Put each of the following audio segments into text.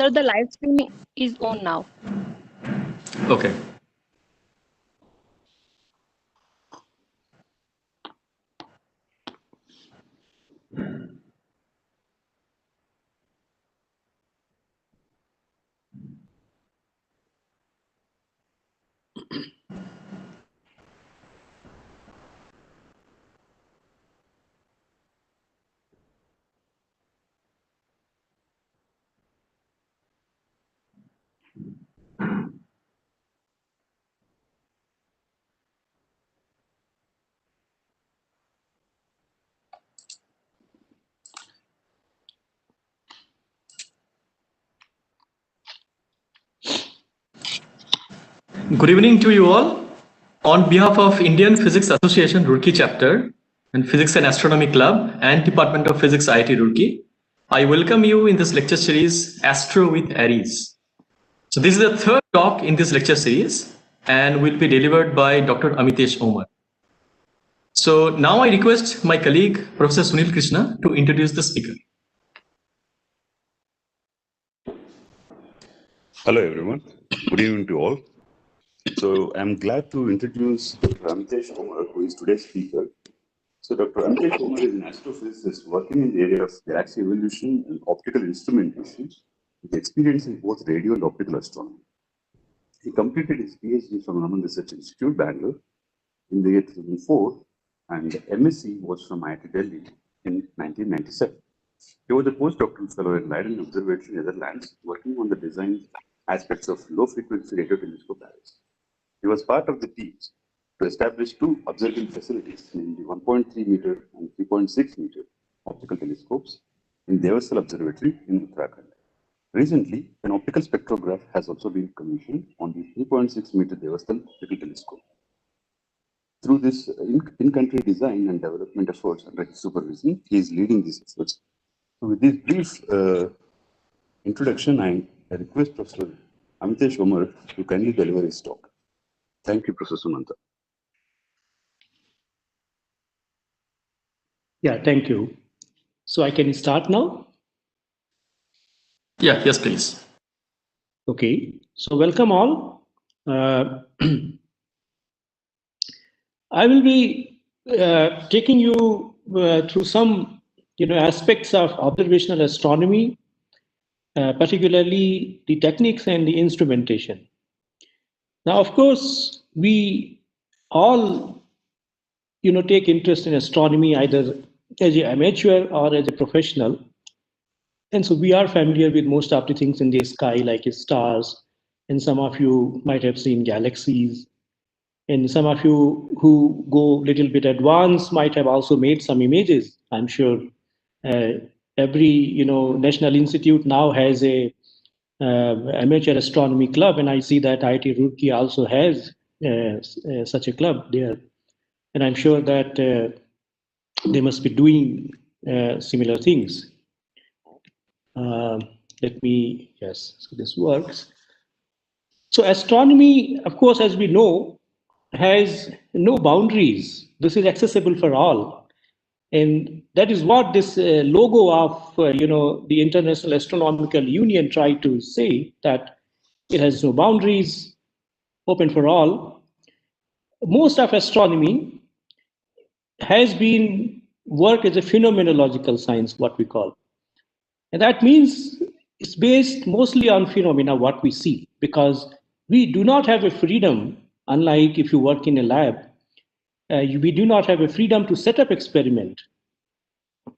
Sir, the live stream is on now. Okay. Good evening to you all. On behalf of Indian Physics Association Roorkee Chapter and Physics and Astronomy Club and Department of Physics IIT Roorkee, I welcome you in this lecture series Astro with ARIES. So this is the third talk in this lecture series and will be delivered by Dr. Amitesh Omar. So now I request my colleague Professor Sunil Krishna to introduce the speaker. Hello everyone, good evening to all. So I'm glad to introduce Dr. Amitesh Omar, who is today's speaker. So Dr. Amitesh Omar is an astrophysicist working in the area of galaxy evolution and optical instrumentation with experience in both radio and optical astronomy. He completed his PhD from Raman Research Institute, Bangalore in the year 2004, and the MSc was from IIT Delhi in 1997. He was a postdoctoral fellow in Leiden Observatory, Netherlands, working on the design aspects of low-frequency radio telescope arrays. He was part of the teams to establish two observing facilities, namely 1.3 meter and 3.6 meter optical telescopes in Devastal Observatory in Uttarakhand. Recently, an optical spectrograph has also been commissioned on the 3.6 meter Devastal optical telescope. Through this in-country design and development efforts under his supervision, he is leading these efforts. So with this brief introduction, I request Professor Amitesh Omar to kindly deliver his talk. Thank you, Professor Sumanta. Yeah, thank you. So I can start now? Yeah, yes, please. Okay, so welcome all. I will be taking you through some aspects of observational astronomy, particularly the techniques and the instrumentation. Now, of course, we all take interest in astronomy either as an amateur or as a professional. And so we are familiar with most of the things in the sky, like stars, and some of you might have seen galaxies. And some of you who go a little bit advanced might have also made some images. I'm sure every national institute now has a amateur astronomy club, and I see that IIT Roorkee also has such a club there. And I'm sure that they must be doing similar things. Yes, so this works. So astronomy, of course, as we know, has no boundaries. This is accessible for all. And that is what this logo of, the International Astronomical Union tried to say, that it has no boundaries, open for all. Most of astronomy has been work as a phenomenological science, what we call. And that means it's based mostly on phenomena, what we see, because we do not have a freedom, unlike if you work in a lab, we do not have a freedom to set up experiment.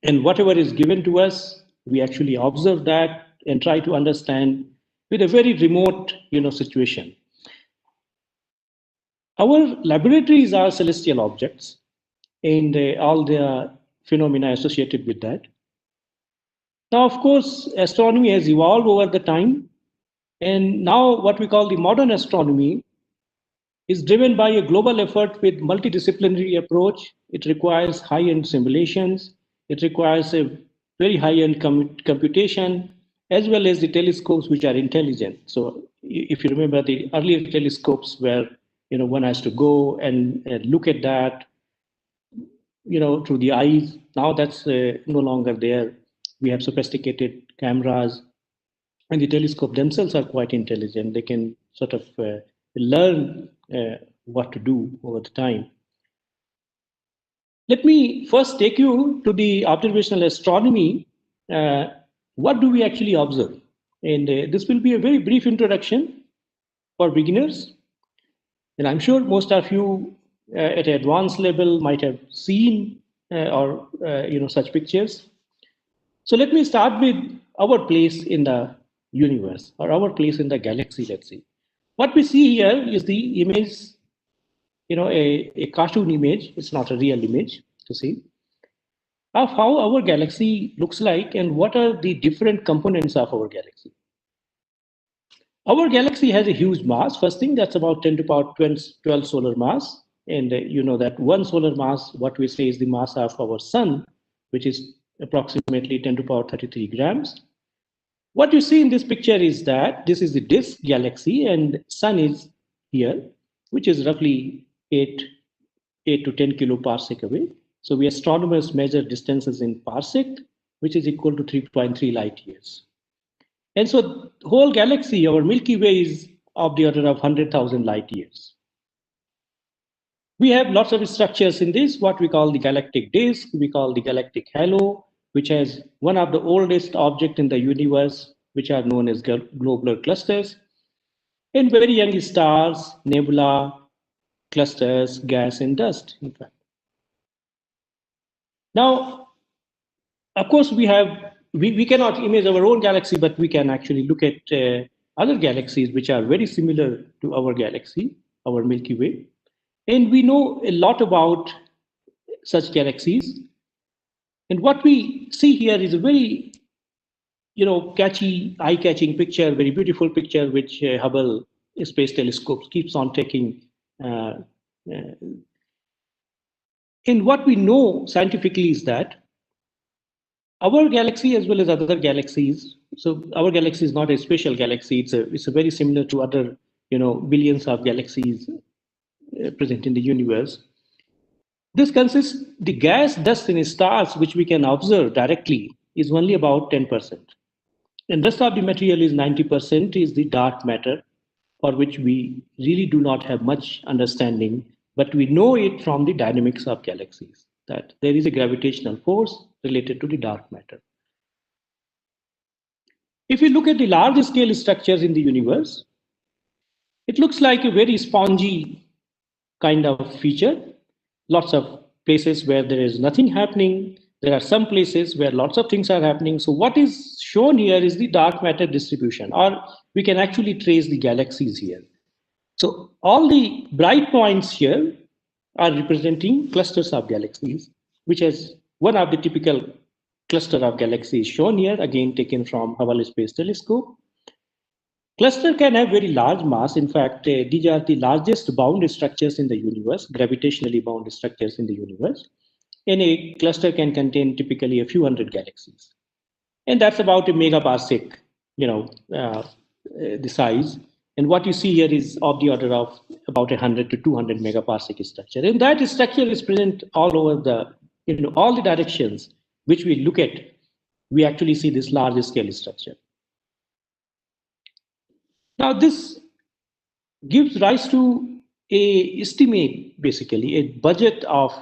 And whatever is given to us, we actually observe that and try to understand with a very remote situation. Our laboratories are celestial objects and all the phenomena associated with that. Now, of course, astronomy has evolved over the time. And now what we call the modern astronomy is driven by a global effort with multidisciplinary approach. It requires high-end simulations. It requires a very high-end computation, as well as the telescopes which are intelligent. So if you remember, the earlier telescopes where one has to go and look at that through the eyes. Now that's no longer there. We have sophisticated cameras. And the telescope themselves are quite intelligent. They can sort of learn what to do over the time. Let me first take you to the observational astronomy. What do we actually observe? And this will be a very brief introduction for beginners. And I'm sure most of you at an advanced level might have seen such pictures. So let me start with our place in the universe, or our place in the galaxy, let's say. What we see here is the image, a cartoon image. It's not a real image to see, of how our galaxy looks like and what are the different components of our galaxy. Our galaxy has a huge mass. First thing, that's about 10 to the power 12 solar mass. And you know that one solar mass, what we say is the mass of our sun, which is approximately 10 to the power 33 grams. What you see in this picture is that this is the disk galaxy and sun is here, which is roughly 8 to 10 kiloparsec away. So we astronomers measure distances in parsec, which is equal to 3.3 light years. And so the whole galaxy, our Milky Way, is of the order of 100,000 light years. We have lots of structures in this, what we call the galactic disk, we call the galactic halo, which has one of the oldest objects in the universe, which are known as globular clusters, and very young stars, nebula, clusters, gas, and dust, in fact. Now, of course, we cannot image our own galaxy, but we can actually look at other galaxies which are very similar to our galaxy, our Milky Way. And we know a lot about such galaxies. And what we see here is a very, catchy, eye-catching picture, very beautiful picture, which Hubble Space Telescope keeps on taking. And what we know scientifically is that our galaxy, as well as other galaxies, so our galaxy is not a special galaxy. It's a very similar to other, billions of galaxies present in the universe. This consists, the gas, dust, and stars, which we can observe directly, is only about 10%. And rest of the material is 90% is the dark matter, for which we really do not have much understanding, but we know it from the dynamics of galaxies, that there is a gravitational force related to the dark matter. If we look at the large scale structures in the universe, it looks like a very spongy kind of feature. Lots of places where there is nothing happening. There are some places where lots of things are happening. So what is shown here is the dark matter distribution, or we can actually trace the galaxies here. So all the bright points here are representing clusters of galaxies, which is one of the typical cluster of galaxies shown here, again taken from Hubble Space Telescope. Cluster can have very large mass. In fact, these are the largest bound structures in the universe, gravitationally bound structures in the universe. And a cluster can contain typically a few hundred galaxies. And that's about a megaparsec, the size. And what you see here is of the order of about 100 to 200 megaparsec structure. And that structure is present all over the, all the directions which we look at. We actually see this large scale structure. Now, this gives rise to a estimate, basically, a budget of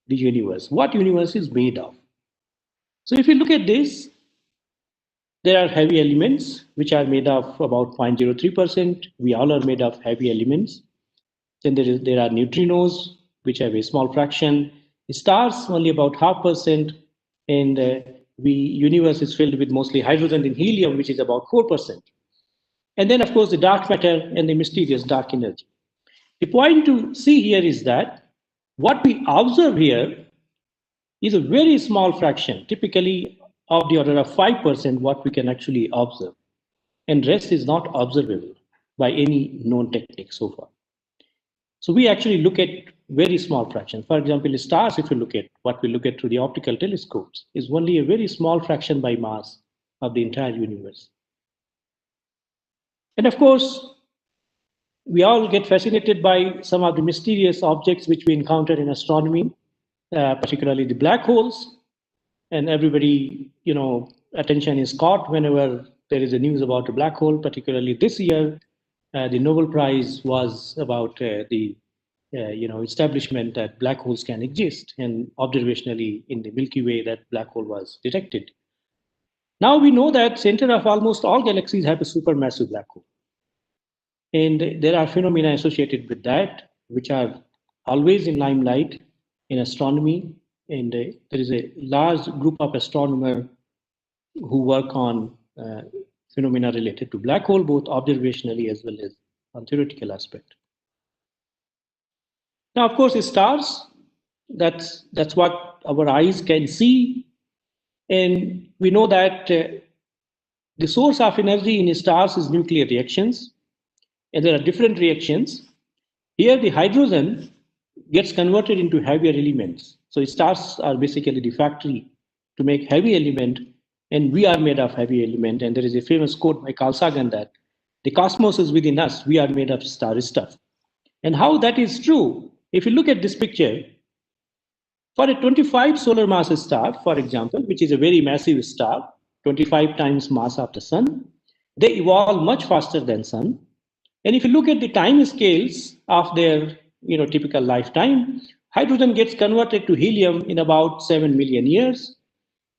the universe, what universe is made of. So if you look at this, there are heavy elements, which are made of about 0.03%. We all are made of heavy elements. Then there are neutrinos, which have a small fraction. Stars, only about 0.5%. And the universe is filled with mostly hydrogen and helium, which is about 4%. And then, of course, the dark matter and the mysterious dark energy. The point to see here is that what we observe here is a very small fraction, typically of the order of 5%, what we can actually observe. And rest is not observable by any known technique so far. So we actually look at very small fractions. For example, stars, if you look at what we look at through the optical telescopes, is only a very small fraction by mass of the entire universe. And of course, we all get fascinated by some of the mysterious objects which we encounter in astronomy, particularly the black holes. And everybody, attention is caught whenever there is a news about a black hole, particularly this year. The Nobel Prize was about the establishment that black holes can exist, and observationally in the Milky Way that black hole was detected. Now we know that center of almost all galaxies have a supermassive black hole. And there are phenomena associated with that, which are always in limelight in astronomy. And there is a large group of astronomers who work on phenomena related to black hole, both observationally as well as on theoretical aspect. Now, of course, stars, that's what our eyes can see. And we know that the source of energy in stars is nuclear reactions. And there are different reactions. Here, the hydrogen gets converted into heavier elements. So stars are basically the factory to make heavy element, and we are made of heavy element. And there is a famous quote by Carl Sagan that the cosmos is within us, we are made of starry stuff. And how that is true, if you look at this picture, for a 25 solar mass star, for example, which is a very massive star, 25 times mass of the sun, they evolve much faster than sun. And if you look at the time scales of their typical lifetime, hydrogen gets converted to helium in about 7 million years.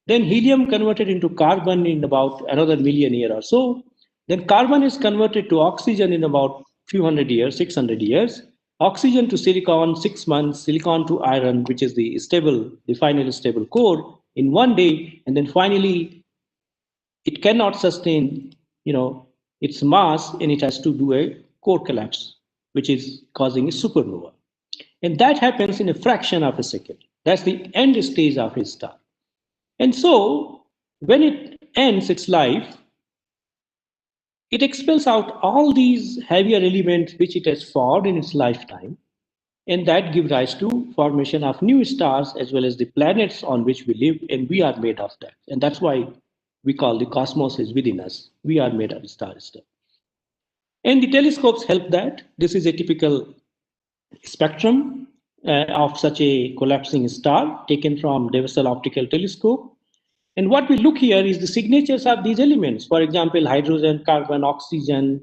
Then helium converted into carbon in about another million years or so. Then carbon is converted to oxygen in about few hundred years, 600 years. Oxygen to silicon, 6 months, silicon to iron, which is the final stable core in 1 day. And then finally, it cannot sustain, its mass, and it has to do a core collapse, which is causing a supernova. And that happens in a fraction of a second. That's the end stage of a star. And so when it ends its life, it expels out all these heavier elements which it has formed in its lifetime. And that gives rise to formation of new stars as well as the planets on which we live, and we are made of that. And that's why we call the cosmos is within us. We are made of star stuff. And the telescopes help that. This is a typical spectrum of such a collapsing star taken from Devastal Optical Telescope. And what we look here is the signatures of these elements. For example, hydrogen, carbon, oxygen,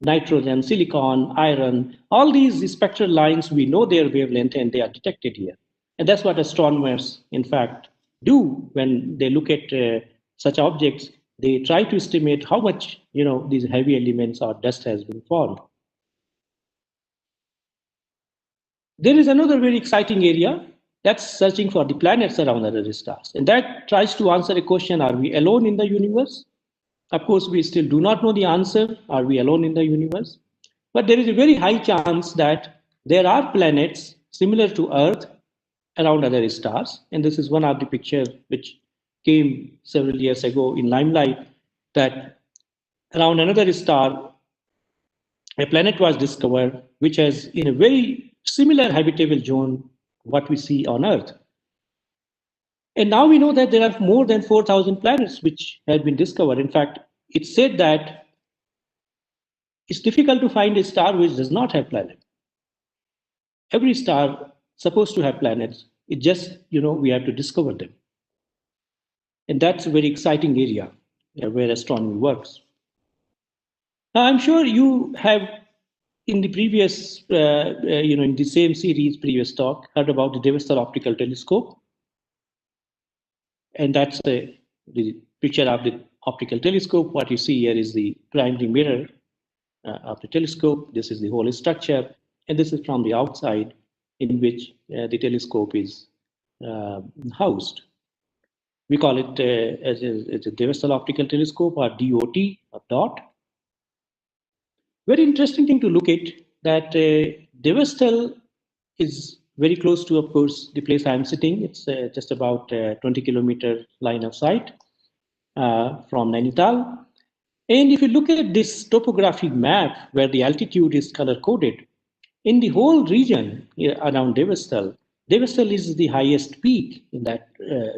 nitrogen, silicon, iron, all these spectral lines, we know their wavelength and they are detected here. And that's what astronomers, in fact, do when they look at such objects. They try to estimate how much, these heavy elements or dust has been formed. There is another very exciting area that's searching for the planets around other stars. And that tries to answer a question, are we alone in the universe? Of course, we still do not know the answer, are we alone in the universe? But there is a very high chance that there are planets similar to Earth around other stars. And this is one of the pictures which came several years ago in limelight, that around another star, a planet was discovered which has in a very similar habitable zone what we see on Earth. And now we know that there are more than 4,000 planets which have been discovered. In fact, it's said that it's difficult to find a star which does not have planets. Every star is supposed to have planets. It just, we have to discover them. And that's a very exciting area where astronomy works. Now, I'm sure you have, in the previous, in the same series, previous talk, heard about the Devastal Optical Telescope. And that's the picture of the optical telescope. What you see here is the primary mirror of the telescope. This is the whole structure. And this is from the outside in which the telescope is housed. We call it as a Devastal Optical Telescope, or DOT, or DOT. Very interesting thing to look at, that Devastal is very close to, of course, the place I'm sitting. It's just about 20-kilometer line of sight from Nainital. And if you look at this topographic map where the altitude is color-coded, in the whole region around Devastal, Devastal is the highest peak in that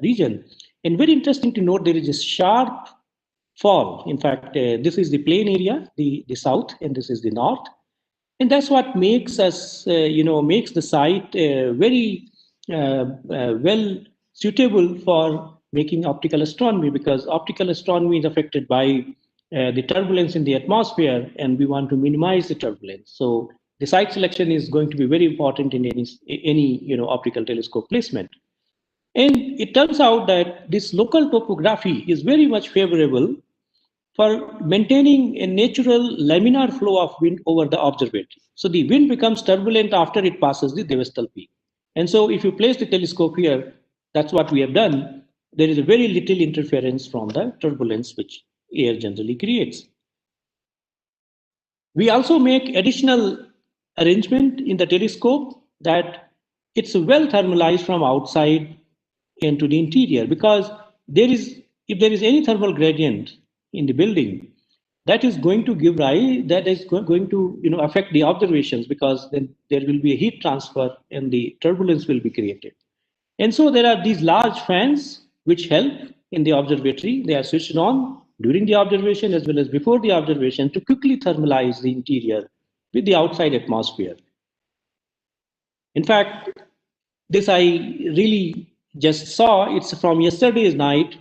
region. And very interesting to note, there is a sharp fall. In fact, this is the plain area, the south, and this is the north. And that's what makes us, makes the site very well suitable for making optical astronomy, because optical astronomy is affected by the turbulence in the atmosphere, and we want to minimize the turbulence. So the site selection is going to be very important in any optical telescope placement. And it turns out that this local topography is very much favorable for maintaining a natural laminar flow of wind over the observatory. So the wind becomes turbulent after it passes the Devastal peak. And so if you place the telescope here, that's what we have done. There is a very little interference from the turbulence which air generally creates. We also make additional arrangement in the telescope that it's well thermalized from outside into the interior, because if there is any thermal gradient in the building, that is going to give rise, that is going to affect the observations, because then there will be a heat transfer and the turbulence will be created. And so there are these large fans which help in the observatory. They are switched on during the observation as well as before the observation to quickly thermalize the interior with the outside atmosphere. In fact, this I really just saw, it's from yesterday's night,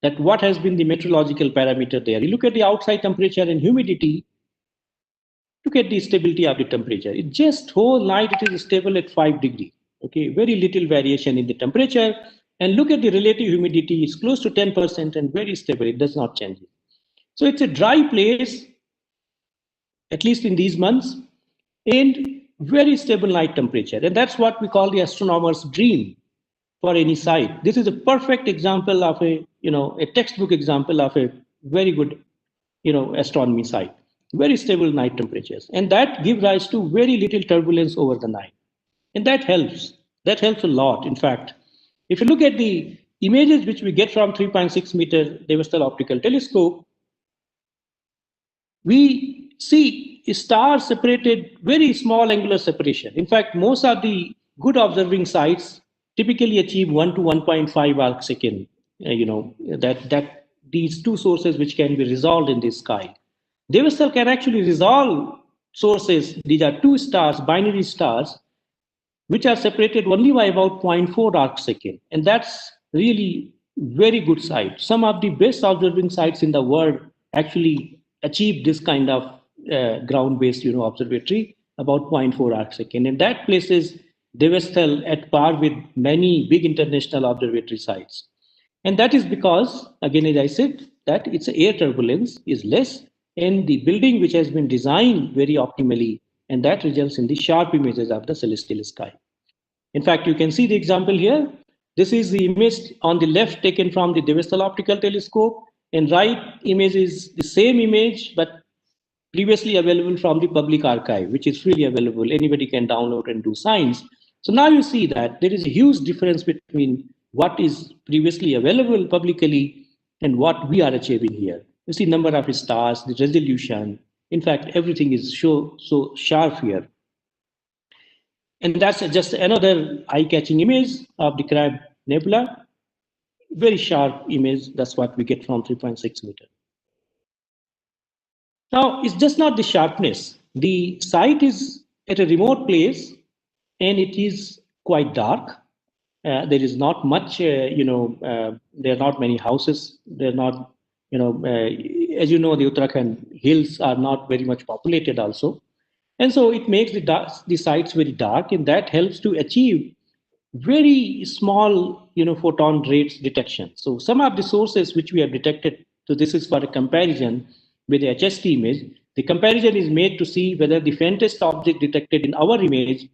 that what has been the meteorological parameter there. You look at the outside temperature and humidity, look at the stability of the temperature. It just whole night it is stable at 5 degrees. Okay, very little variation in the temperature. And look at the relative humidity, it's close to 10% and very stable, it does not change. So it's a dry place, at least in these months, and very stable night temperature. And that's what we call the astronomer's dream for any site. This is a perfect example of a textbook example of a very good, astronomy site. Very stable night temperatures. And that gives rise to very little turbulence over the night. And that helps. That helps a lot, in fact. If you look at the images which we get from 3.6 meter Devastal optical telescope, we see stars separated, very small angular separation. In fact, most of the good observing sites typically achieve 1 to 1.5 arc second, that these two sources which can be resolved in the sky. Devastal can actually resolve sources. These are two stars, binary stars, which are separated only by about 0.4 arc second. And that's really very good site. Some of the best observing sites in the world actually achieve this kind of ground-based observatory, about 0.4 arc second. And that places Devastal at par with many big international observatory sites. And that is because, again, as I said, that its air turbulence is less, and the building which has been designed very optimally, and that results in the sharp images of the celestial sky. In fact, you can see the example here. This is the image on the left taken from the Devastal optical telescope, and right image is the same image, but previously available from the public archive, which is freely available. Anybody can download and do science. So now you see that there is a huge difference between what is previously available publicly and what we are achieving here. You see number of stars, the resolution. In fact, everything is so sharp here. And that's just another eye-catching image of the Crab Nebula. Very sharp image. That's what we get from 3.6 meter. Now, it's just not the sharpness. The site is at a remote place, and it is quite dark. There is not much, there are not many houses. They're not, as you know, the Uttarakhand hills are not very much populated also. And so it makes the sites very dark, and that helps to achieve very small, photon rates detection. So some of the sources which we have detected, so this is for a comparison with the HST image. The comparison is made to see whether the faintest object detected in our image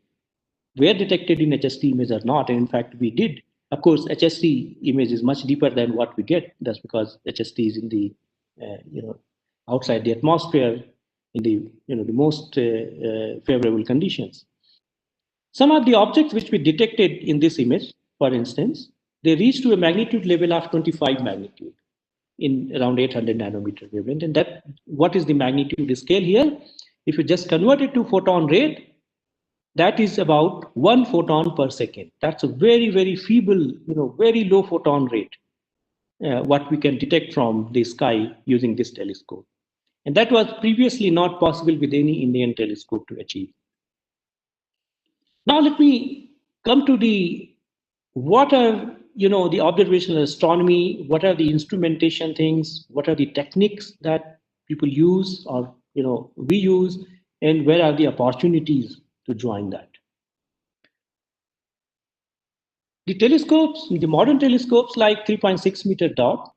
were detected in HST image or not. And in fact, we did. Of course, HST image is much deeper than what we get. That's because HST is in the, outside the atmosphere in the, the most favorable conditions. Some of the objects which we detected in this image, for instance, they reach to a magnitude level of 25 magnitude in around 800 nanometer wavelength. And that, what is the magnitude scale here? If you just convert it to photon rate, that is about 1 photon per second. That's a very, very feeble, very low photon rate, what we can detect from the sky using this telescope. And that was previously not possible with any Indian telescope to achieve. Now let me come to the, what are the observational astronomy, what are the instrumentation things, what are the techniques that people use or we use, and where are the opportunities to join that. The telescopes, the modern telescopes like 3.6-meter dot,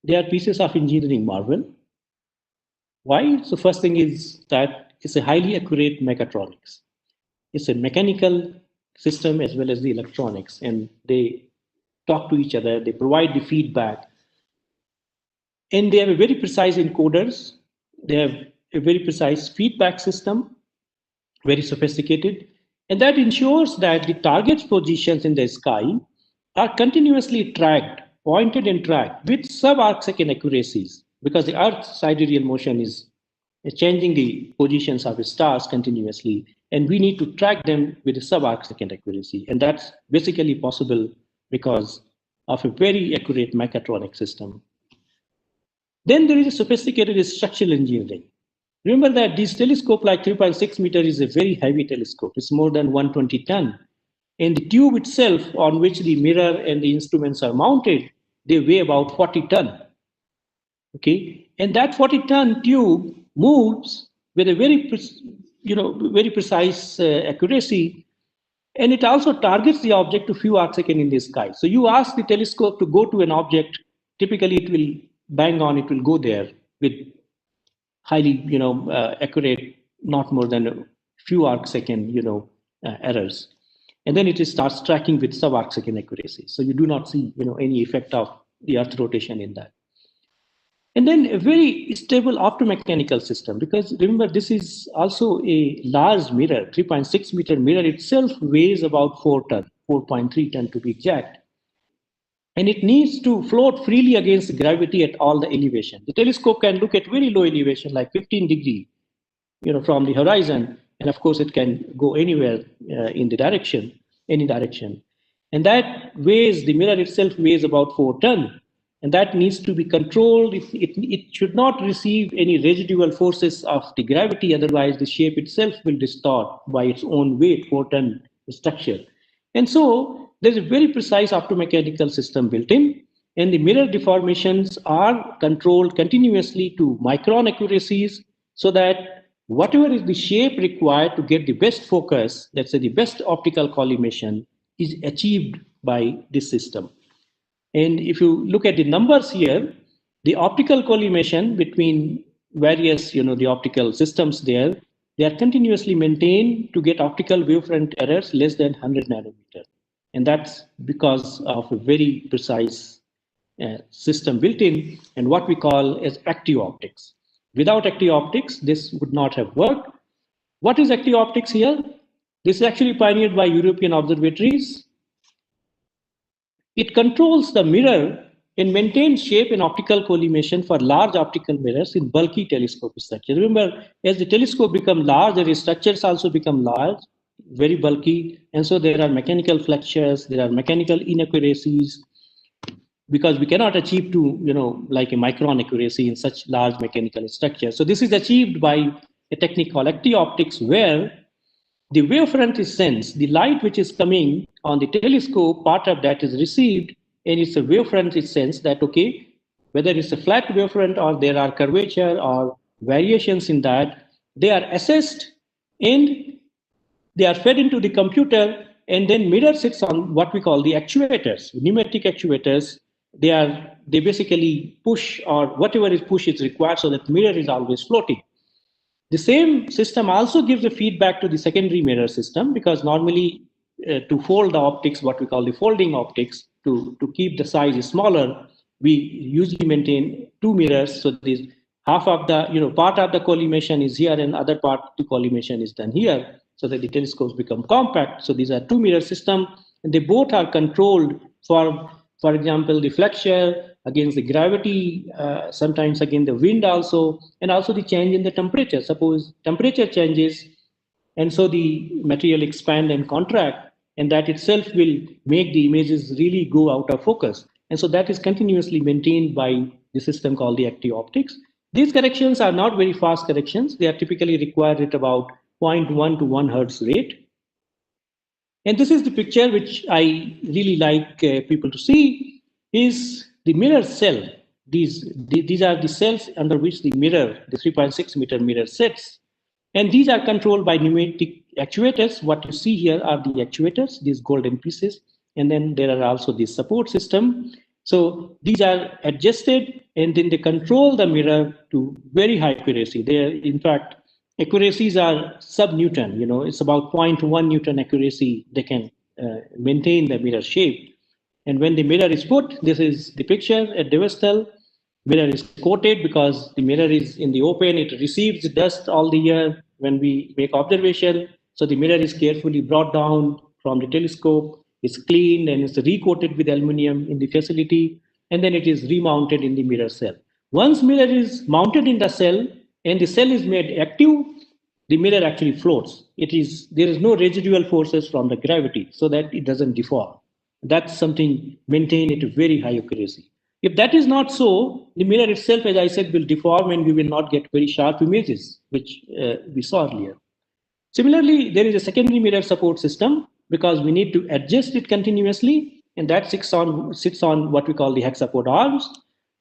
they are pieces of engineering marvel. Why? So first thing is that it's a highly accurate mechatronics. It's a mechanical system as well as the electronics, and they talk to each other, they provide the feedback, and they have a very precise encoders, they have a very precise feedback system, very sophisticated, and that ensures that the target positions in the sky are continuously tracked, pointed and tracked with sub-arc second accuracies, because the Earth's sidereal motion is changing the positions of the stars continuously, and we need to track them with a sub-arc second accuracy, and that's basically possible because of a very accurate mechatronic system. Then there is a sophisticated structural engineering. Remember that this telescope like 3.6 meter is a very heavy telescope. It's more than 120 ton. And the tube itself on which the mirror and the instruments are mounted, they weigh about 40 ton. Okay, and that 40-ton tube moves with a very precise accuracy, and it also targets the object to few arcseconds in the sky. So you ask the telescope to go to an object, typically it will bang on, it will go there with highly accurate, not more than a few arcsecond errors, and then it starts tracking with sub-arcsecond accuracy. So you do not see any effect of the Earth rotation in that. And then a very stable optomechanical system, because remember, this is also a large mirror. 3.6 meter mirror itself weighs about 4 ton, 4.3 ton to be exact. And it needs to float freely against gravity at all the elevation. The telescope can look at very low elevation, like 15 degree, from the horizon. And of course, it can go anywhere in the direction, any direction. And that weighs, the mirror itself weighs about 4 ton. And that needs to be controlled. It should not receive any residual forces of the gravity, otherwise the shape itself will distort by its own weight, 4-ton structure. And so there's a very precise optomechanical system built in, and the mirror deformations are controlled continuously to micron accuracies, so that whatever is the shape required to get the best focus, let's say the best optical collimation, is achieved by this system. And if you look at the numbers here, the optical collimation between various, the optical systems there, they are continuously maintained to get optical wavefront errors less than 100 nanometer. And that's because of a very precise system built in, and what we call as active optics. Without active optics, this would not have worked. What is active optics here? This is actually pioneered by European observatories. It controls the mirror and maintains shape and optical collimation for large optical mirrors in bulky telescope structure. Remember, as the telescope becomes large, the structures also become large, very bulky, and so there are mechanical flexures, there are mechanical inaccuracies, because we cannot achieve to, like a micron accuracy in such large mechanical structure. So this is achieved by a technique called active optics, where the wavefront is sensed, the light which is coming on the telescope, part of that is received, and it's a wavefront is sensed that, okay, whether it's a flat wavefront or there are curvature or variations in that, they are assessed and they are fed into the computer, and then mirror sits on what we call the actuators, pneumatic actuators. They basically push, or whatever is push is required, so that mirror is always floating. The same system also gives a feedback to the secondary mirror system, because normally to fold the optics, what we call the folding optics, to keep the size smaller, we usually maintain 2 mirrors. So this half of the, part of the collimation is here and other part the collimation is done here, so that the telescopes become compact. So these are 2 mirror system, and they both are controlled for example, the flexure against the gravity, sometimes against the wind also, and also the change in the temperature. Suppose temperature changes, and so the material expand and contract, and that itself will make the images really go out of focus. And so that is continuously maintained by the system called the active optics. These corrections are not very fast corrections. They are typically required at about 0.1 to 1 hertz rate. And this is the picture which I really like people to see, is the mirror cell. These are the cells under which the mirror, the 3.6 meter mirror sits. And these are controlled by pneumatic actuators. What you see here are the actuators, these golden pieces. And then there are also the support system. So these are adjusted and then they control the mirror to very high accuracy. They are, in fact, accuracies are sub-Newton, it's about 0.1 Newton accuracy they can maintain the mirror shape. And when the mirror is put, this is the picture at Devastal, mirror is coated because the mirror is in the open, it receives dust all the year when we make observation. So the mirror is carefully brought down from the telescope, it's cleaned and it's recoated with aluminum in the facility, and then it is remounted in the mirror cell. Once mirror is mounted in the cell and the cell is made active, the mirror actually floats. There is no residual forces from the gravity so that it doesn't deform. That's something maintained at a very high accuracy. If that is not so, the mirror itself, as I said, will deform and we will not get very sharp images, which we saw earlier. Similarly, there is a secondary mirror support system because we need to adjust it continuously, and that sits on what we call the hexapod arms.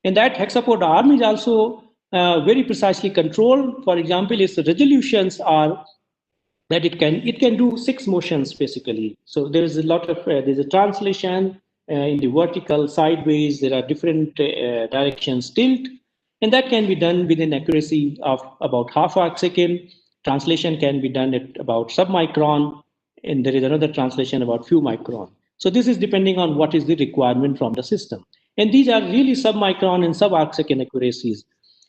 And that hexapod arm is also very precisely controlled. For example, its resolutions are that it can do 6 motions basically. So there is a lot of there's a translation in the vertical, sideways. There are different directions tilt, and that can be done with an accuracy of about half arc second. Translation can be done at about submicron, and there is another translation about few micron. So this is depending on what is the requirement from the system. And these are really submicron and sub-arc second accuracies.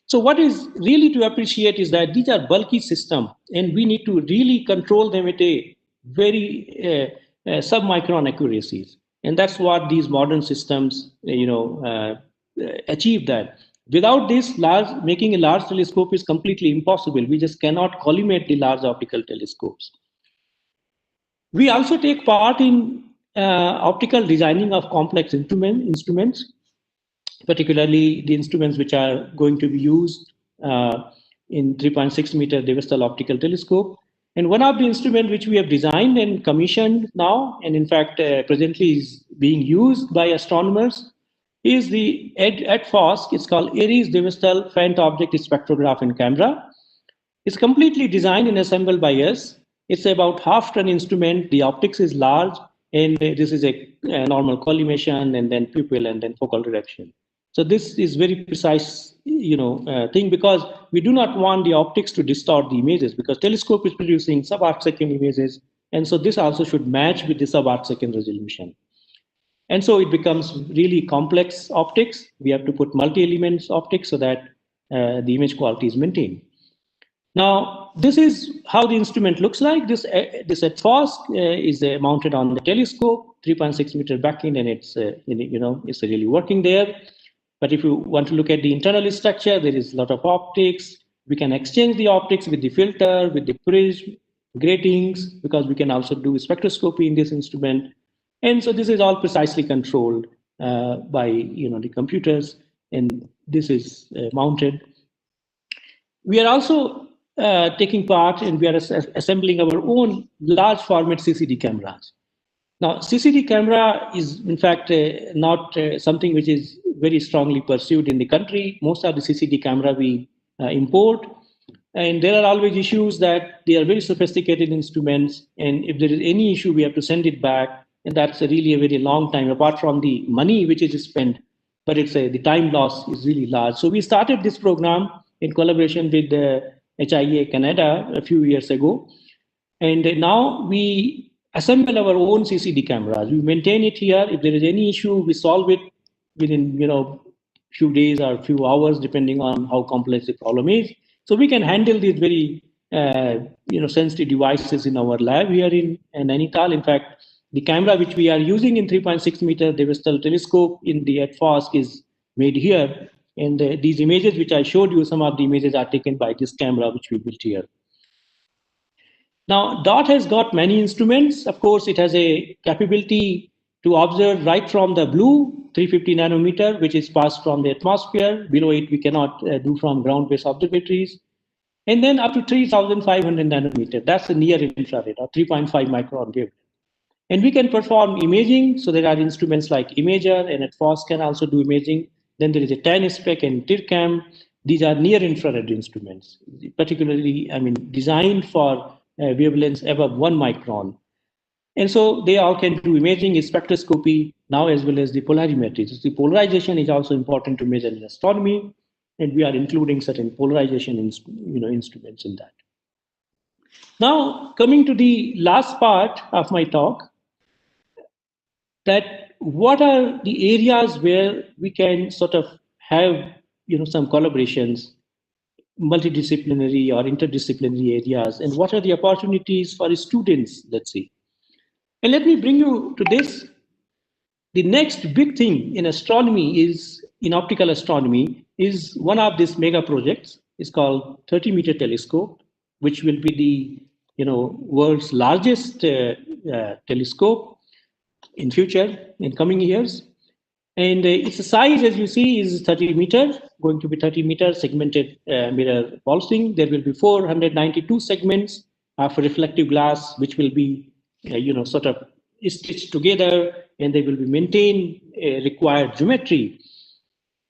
So what is really to appreciate is that these are bulky systems, and we need to really control them at a very submicron accuracies. And that's what these modern systems, achieve that. Without this, making a large telescope is completely impossible. We just cannot collimate the large optical telescopes. We also take part in optical designing of complex instruments, particularly the instruments which are going to be used in 3.6 meter Devastal optical telescope. And one of the instruments which we have designed and commissioned now, and in fact presently is being used by astronomers, is the ARIES. It's called ARIES Devastal Faint Object Spectrograph and Camera. It's completely designed and assembled by us. It's about half-ton instrument. The optics is large, and this is a normal collimation, and then pupil, and then focal reduction. So this is very precise, thing, because we do not want the optics to distort the images, because telescope is producing sub-arc second images, and so this also should match with the sub-arc second resolution. And so it becomes really complex optics. We have to put multi-elements optics so that the image quality is maintained. Now, this is how the instrument looks like. This ARIES is mounted on the telescope, 3.6 meter backend, and it's really working there. But if you want to look at the internal structure, there is a lot of optics. We can exchange the optics with the filter, with the prism, gratings, because we can also do spectroscopy in this instrument. And so this is all precisely controlled by the computers, and this is mounted. We are also taking part, and we are assembling our own large format CCD cameras. Now, CCD camera is, in fact, not something which is very strongly pursued in the country. Most of the CCD camera we import, and there are always issues that they are very sophisticated instruments, and if there is any issue, we have to send it back, and that's really a very long time, apart from the money which is spent, but it's the time loss is really large. So we started this program in collaboration with the HIA Canada a few years ago, and now we assemble our own CCD cameras. We maintain it here. If there is any issue, we solve it within few days or few hours, depending on how complex the problem is. So we can handle these very sensitive devices in our lab here in Nainital. In fact, the camera which we are using in 3.6 meter Devastal telescope in the ARIES is made here. And these images which I showed you, some of the images are taken by this camera which we built here. Now, DOT has got many instruments. Of course, it has a capability to observe right from the blue, 350 nanometer, which is passed from the atmosphere. Below it, we cannot do from ground-based observatories. And then up to 3,500 nanometer, that's the near infrared, or 3.5 micron wave. And we can perform imaging. So there are instruments like Imager, and at FOSS can also do imaging. Then there is a 10-spec and TIRCAM. These are near-infrared instruments, particularly, designed for wavelengths above 1 micron. And so they all can do imaging, spectroscopy, now as well as the polarimetry. So the polarization is also important to measure in astronomy, and we are including certain polarization instruments in that. Now, coming to the last part of my talk, that what are the areas where we can sort of have some collaborations, multidisciplinary or interdisciplinary areas, and what are the opportunities for students, let's say. And let me bring you to this. The next big thing in astronomy is, in optical astronomy, is one of these mega projects. It's called 30-meter telescope, which will be the world's largest telescope in future, in coming years. And its size, as you see, is 30 meters, going to be 30 meter segmented mirror pulsing. There will be 492 segments of reflective glass, which will be, sort of stitched together, and they will be maintained required geometry.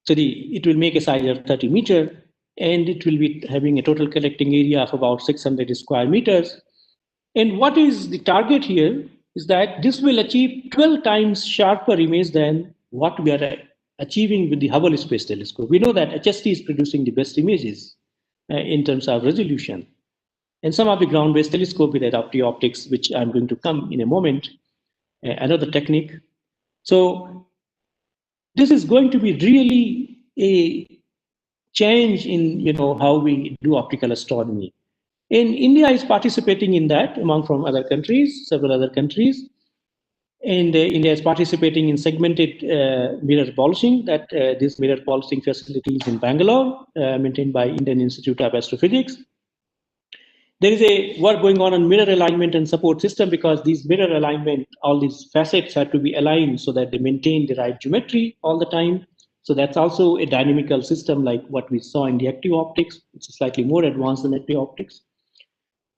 So it will make a size of 30 meters, and it will be having a total collecting area of about 600 square meters. And what is the target here is that this will achieve 12 times sharper image than what we are achieving with the Hubble Space Telescope. We know that HST is producing the best images in terms of resolution. And some of the ground-based telescope with adaptive optics, which I'm going to come in a moment, another technique. So this is going to be really a change in how we do optical astronomy. And India is participating in that, among from other countries, several other countries. And India is participating in segmented mirror polishing. That this mirror polishing facility is in Bangalore, maintained by Indian Institute of Astrophysics. There is a work going on mirror alignment and support system, because these mirror alignment, all these facets have to be aligned so that they maintain the right geometry all the time. So that's also a dynamical system like what we saw in the active optics. It's slightly more advanced than active optics.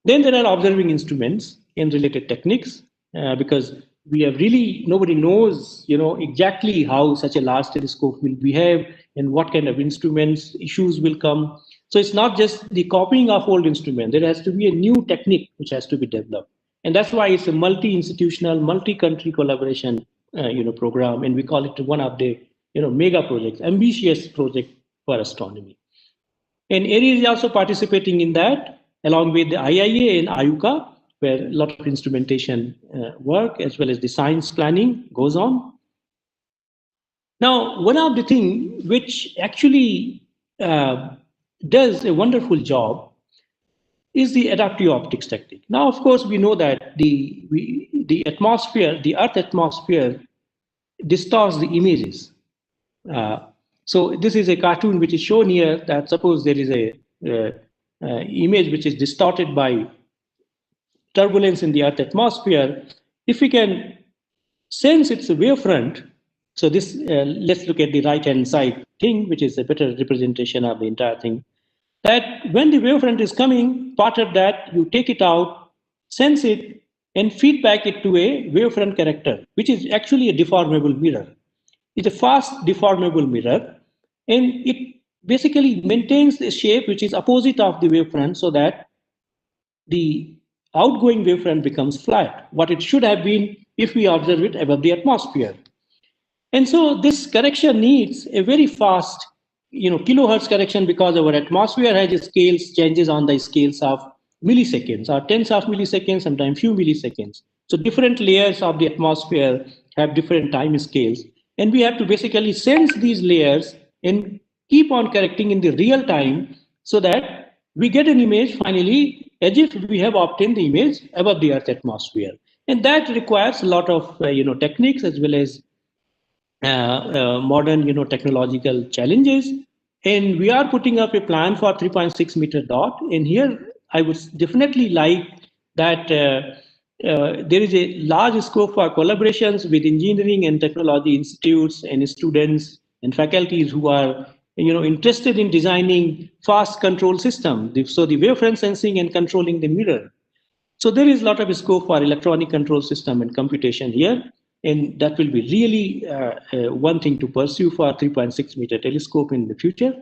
Then there are observing instruments and related techniques, because we have really, nobody knows, exactly how such a large telescope will behave and what kind of instruments issues will come. So it's not just the copying of old instruments. There has to be a new technique which has to be developed. And that's why it's a multi-institutional, multi-country collaboration, program. And we call it one of the, mega projects, ambitious project for astronomy. And ARIES is also participating in that, along with the IIA and IUCA, where a lot of instrumentation work as well as the science planning goes on. Now, one of the things which actually does a wonderful job is the adaptive optics technique. Now, of course, we know that the atmosphere, the Earth atmosphere, distorts the images. So this is a cartoon which is shown here, that suppose there is a image which is distorted by turbulence in the Earth atmosphere. If we can sense its wavefront, so this, let's look at the right-hand side thing, which is a better representation of the entire thing, that when the wavefront is coming, part of that, you take it out, sense it, and feedback it to a wavefront character, which is actually a deformable mirror. It's a fast deformable mirror, and it basically maintains the shape which is opposite of the wavefront, so that the outgoing wavefront becomes flat, what it should have been if we observe it above the atmosphere. And so this correction needs a very fast, kilohertz correction, because our atmosphere has scales, changes on the scales of milliseconds, or tens of milliseconds, sometimes few milliseconds. So different layers of the atmosphere have different time scales. And we have to basically sense these layers and keep on correcting in the real time, so that we get an image finally as if we have obtained the image above the Earth atmosphere. And that requires a lot of techniques as well as modern technological challenges. And we are putting up a plan for 3.6 meter dot. And here I would definitely like that there is a large scope for collaborations with engineering and technology institutes and students and faculties who are interested in designing fast control systems. So the wavefront sensing and controlling the mirror. So there is a lot of scope for electronic control system and computation here, and that will be really one thing to pursue for 3.6 meter telescope in the future.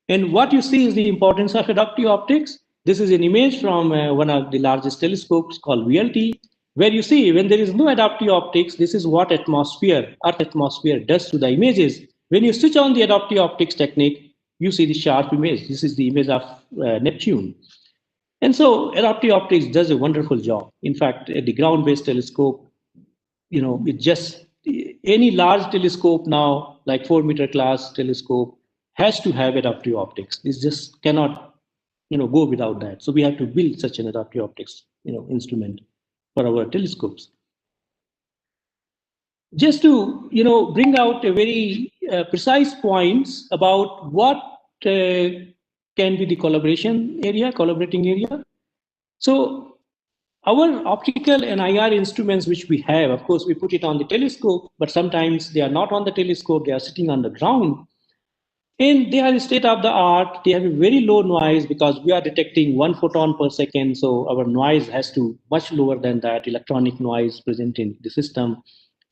And what you see is the importance of adaptive optics. This is an image from one of the largest telescopes called VLT, where you see when there is no adaptive optics, this is what Earth atmosphere does to the images. When you switch on the adaptive optics technique, you see the sharp image. This is the image of Neptune. And so adaptive optics does a wonderful job. In fact, at the ground-based telescope, it just any large telescope now, like 4-meter class telescope, has to have adaptive optics. It just cannot, go without that. So we have to build such an adaptive optics, instrument for our telescopes. Just to, bring out a very precise points about what can be the collaborating area. So our optical and IR instruments which we have, of course, we put it on the telescope, but sometimes they are not on the telescope, they are sitting on the ground. And they are state of the art, they have a very low noise because we are detecting 1 photon per second. So our noise has to much lower than that electronic noise present in the system.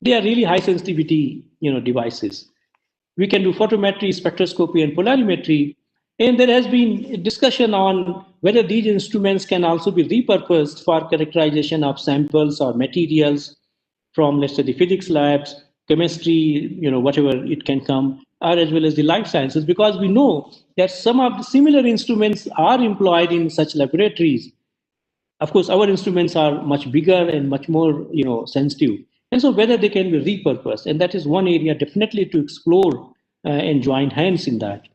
They are really high sensitivity, devices. We can do photometry, spectroscopy, and polarimetry. And there has been a discussion on whether these instruments can also be repurposed for characterization of samples or materials from, let's say, the physics labs, chemistry, whatever it can come, or as well as the life sciences, because we know that some of the similar instruments are employed in such laboratories. Of course, our instruments are much bigger and much more, sensitive. And so whether they can be repurposed, and that is one area definitely to explore and join hands in that.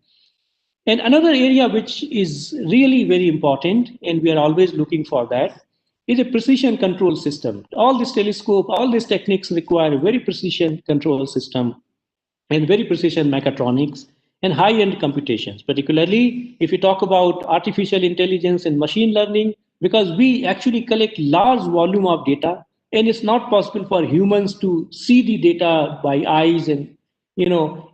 And another area which is really very important, and we are always looking for that, is a precision control system. All this telescope, all these techniques require a very precision control system and very precision mechatronics and high-end computations, particularly if you talk about artificial intelligence and machine learning, because we actually collect large volume of data, and it's not possible for humans to see the data by eyes and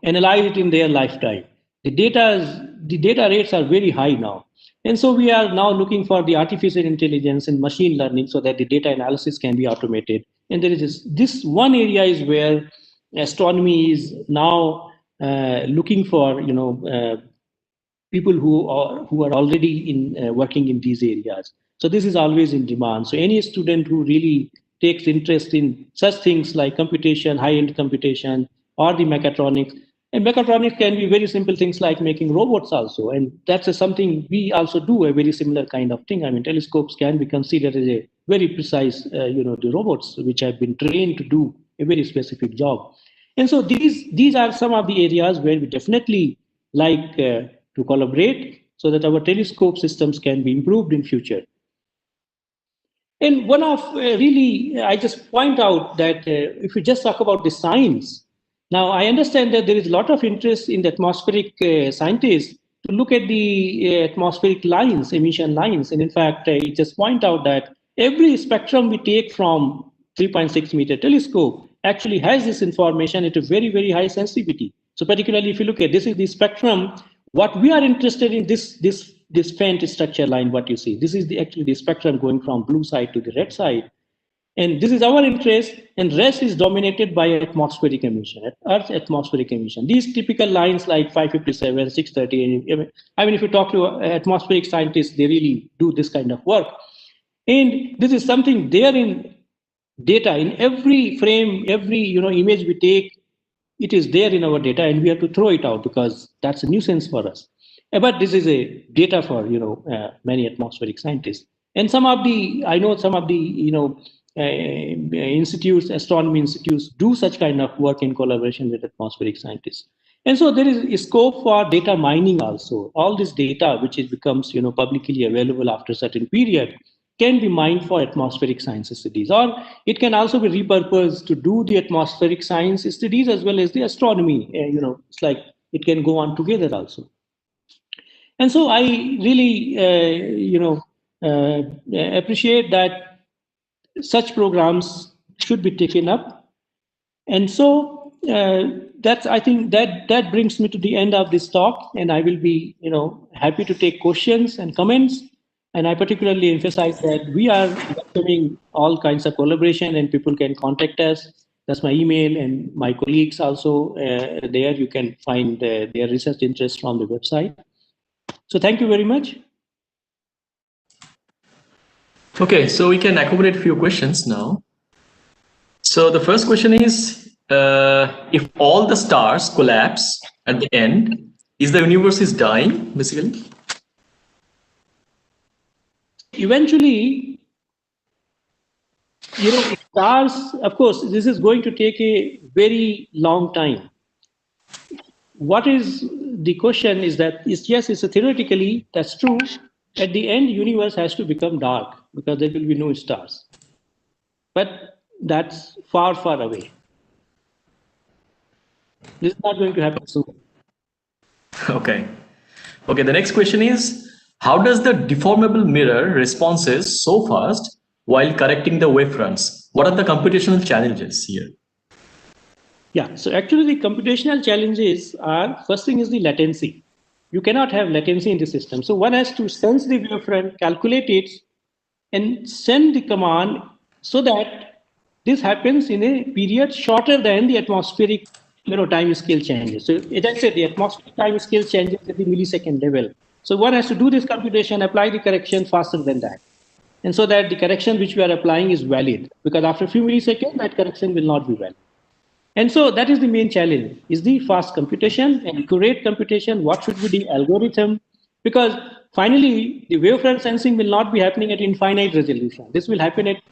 analyze it in their lifetime. The data rates are very high now. And so we are now looking for the artificial intelligence and machine learning so that the data analysis can be automated. And there is this one area is where astronomy is now looking for people who are already in working in these areas. So this is always in demand. So any student who really takes interest in such things like computation, high-end computation, or the mechatronics, and mechatronics can be very simple things like making robots also, and that's something we also do, a very similar kind of thing. I mean, telescopes can be considered as a very precise, the robots which have been trained to do a very specific job. And so these are some of the areas where we definitely like to collaborate so that our telescope systems can be improved in future. And one of I just point out that if we just talk about the science, now I understand that there is a lot of interest in the atmospheric scientists to look at the atmospheric lines, emission lines. And in fact, I just point out that every spectrum we take from 3.6 meter telescope actually has this information at a very, very high sensitivity. So particularly if you look at this is the spectrum, what we are interested in this faint structure line, what you see, this is actually the spectrum going from blue side to the red side. And this is our interest, and rest is dominated by atmospheric emission, Earth atmospheric emission. These typical lines like 557, 630, I mean, if you talk to atmospheric scientists, they really do this kind of work. And this is something there in data, in every frame, every image we take, it is there in our data, and we have to throw it out because that's a nuisance for us. But this is a data for many atmospheric scientists, and I know some of the institutes, astronomy institutes, do such kind of work in collaboration with atmospheric scientists. And so there is a scope for data mining also. All this data, which becomes publicly available after a certain period, can be mined for atmospheric science studies, or it can also be repurposed to do the atmospheric science studies as well as the astronomy. It's like it can go on together also. And so I really, appreciate that such programs should be taken up. And so I think that brings me to the end of this talk, and I will be, happy to take questions and comments. And I particularly emphasize that we are welcoming all kinds of collaboration, and people can contact us. That's my email, and my colleagues also there. You can find their research interest from the website. So thank you very much. Okay, so we can accommodate a few questions now. So the first question is, if all the stars collapse at the end, is the universe is dying, basically? Eventually, stars, of course, this is going to take a very long time. What is the question is that, yes, it's theoretically, that's true. At the end, universe has to become dark because there will be no stars. But that's far, far away. This is not going to happen soon. Okay. Okay, the next question is, how does the deformable mirror responses so fast while correcting the wavefronts? What are the computational challenges here? Yeah, so actually the computational challenges are, first thing is the latency. You cannot have latency in the system. So one has to sense the wavefront, calculate it, and send the command so that this happens in a period shorter than the atmospheric time scale changes. So as I said, the atmospheric time scale changes at the millisecond level. So one has to do this computation, apply the correction faster than that. And so that the correction which we are applying is valid, because after a few milliseconds, that correction will not be valid. And so that is the main challenge, is the fast computation and accurate computation. What should be the algorithm? Because finally, the wavefront sensing will not be happening at infinite resolution. This will happen at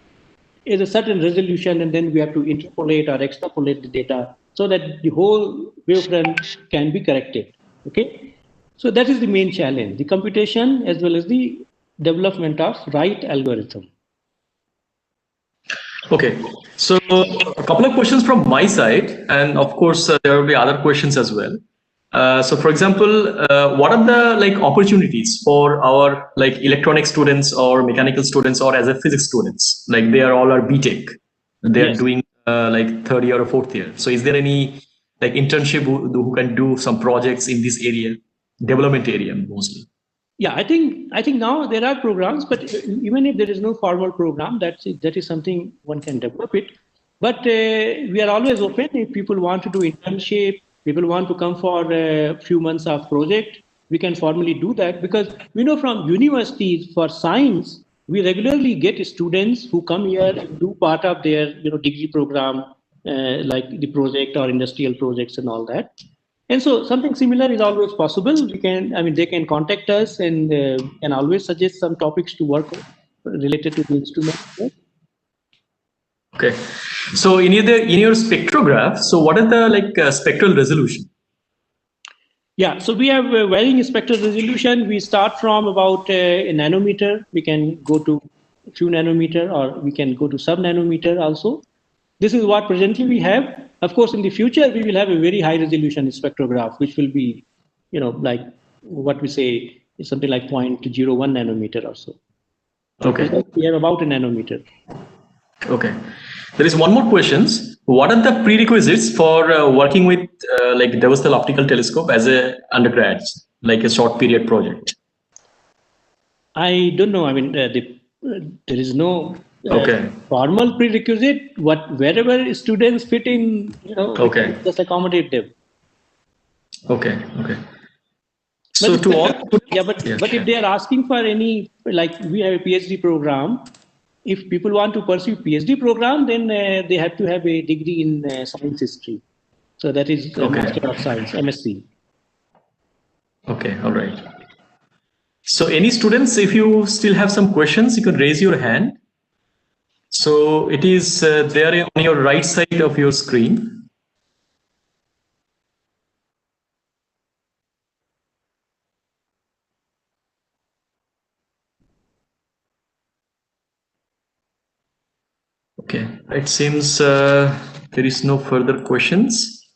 a certain resolution, and then we have to interpolate or extrapolate the data so that the whole wavefront can be corrected. Okay, so that is the main challenge: the computation as well as the development of right algorithm. Okay, so a couple of questions from my side, and of course there will be other questions as well. So for example, what are the opportunities for our electronic students or mechanical students or as a physics students? They are all are BTech, they are doing third year or fourth year. So is there any internship who can do some projects in this area, development area mostly? Yeah, I think now there are programs, but even if there is no formal program, that is something one can develop it. But we are always open if people want to do internship, people want to come for a few months of project, we can formally do that, because we know from universities for science, we regularly get students who come here and do part of their degree program, like the project or industrial projects and all that. And so something similar is always possible. They can contact us and can always suggest some topics to work on related to the instrument. Okay, so in your spectrograph, so what is the spectral resolution? Yeah, so we have varying spectral resolution. We start from about a nanometer. We can go to a few nanometer, or we can go to sub-nanometer also. This is what presently we have. Of course, in the future, we will have a very high resolution spectrograph, which will be, like what we say is something like 0.01 nanometer or so. Okay. We have about a nanometer. Okay. There is one more question. What are the prerequisites for working with Devassal Optical Telescope as a undergrad, like a short period project? I don't know. There is no formal prerequisite. Wherever students fit in, just accommodate them. Okay. So but if they are asking for any, like we have a PhD program, if people want to pursue PhD program, then they have to have a degree in science history. So that is Master of Science, MSc. Okay, all right. So any students, if you still have some questions, you can raise your hand. So it is there on your right side of your screen. Okay, it seems there is no further questions.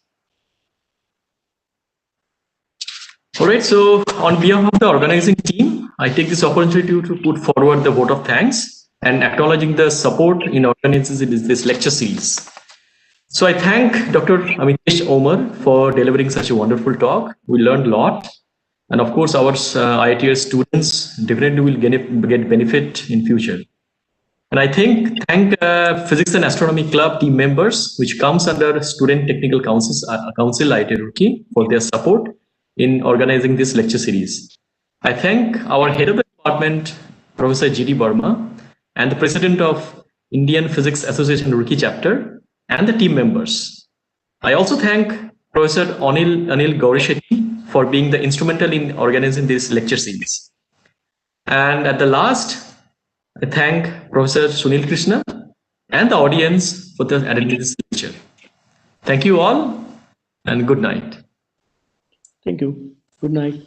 All right, so on behalf of the organizing team, I take this opportunity to put forward the vote of thanks and acknowledging the support in organizing this lecture series. So I thank Dr. Amitesh Omar for delivering such a wonderful talk. We learned a lot. And of course, our IITR students definitely will get benefit in future. And I thank Physics and Astronomy Club team members, which comes under Student Technical Council IIT Roorkee, for their support in organizing this lecture series. I thank our head of the department, Professor G.D. Burma, and the president of Indian Physics Association Roorkee chapter, and the team members. I also thank Professor Anil Gaurishetty for being the instrumental in organizing this lecture series. And at the last, I thank Professor Sunil Krishna and the audience for attending this lecture. Thank you all, and good night. Thank you. Good night.